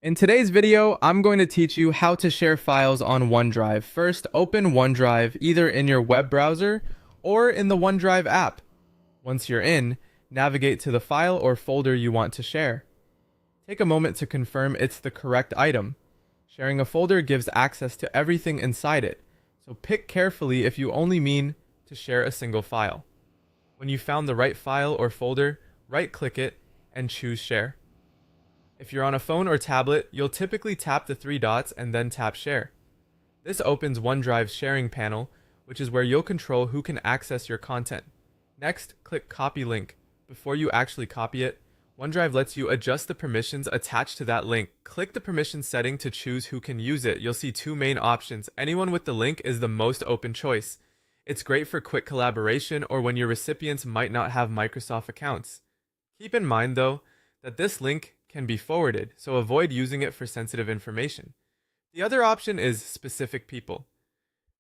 In today's video, I'm going to teach you how to share files on OneDrive. First, open OneDrive either in your web browser or in the OneDrive app. Once you're in, navigate to the file or folder you want to share. Take a moment to confirm it's the correct item. Sharing a folder gives access to everything inside it, so pick carefully if you only mean to share a single file. When you found the right file or folder, right-click it and choose Share. If you're on a phone or tablet, you'll typically tap the three dots and then tap Share. This opens OneDrive's sharing panel, which is where you'll control who can access your content. Next, click Copy Link. Before you actually copy it, OneDrive lets you adjust the permissions attached to that link. Click the permission setting to choose who can use it. You'll see two main options. Anyone with the link is the most open choice. It's great for quick collaboration or when your recipients might not have Microsoft accounts. Keep in mind, though, that this link can be forwarded, so avoid using it for sensitive information. The other option is specific people.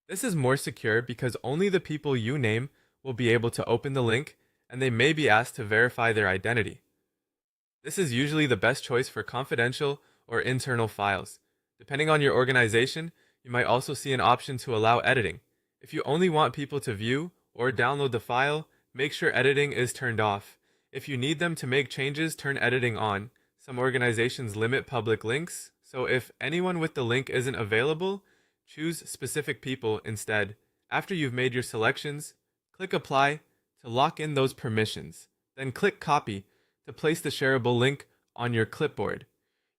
This is more secure because only the people you name will be able to open the link, and they may be asked to verify their identity. This is usually the best choice for confidential or internal files. Depending on your organization, you might also see an option to allow editing. If you only want people to view or download the file, make sure editing is turned off. If you need them to make changes, turn editing on. Some organizations limit public links, so if anyone with the link isn't available, choose specific people instead. After you've made your selections, click Apply to lock in those permissions. Then click Copy to place the shareable link on your clipboard.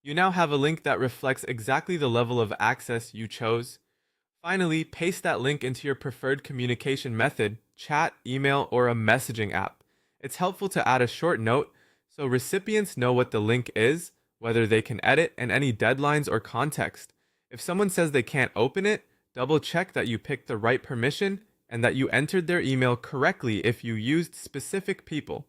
You now have a link that reflects exactly the level of access you chose. Finally, paste that link into your preferred communication method, chat, email, or a messaging app. It's helpful to add a short note so recipients know what the link is, whether they can edit, and any deadlines or context. If someone says they can't open it, double check that you picked the right permission and that you entered their email correctly if you used specific people.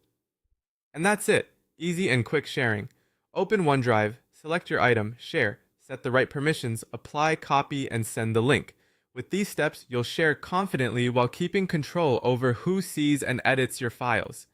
And that's it. Easy and quick sharing. Open OneDrive, select your item, share, set the right permissions, apply, copy, and send the link. With these steps, you'll share confidently while keeping control over who sees and edits your files.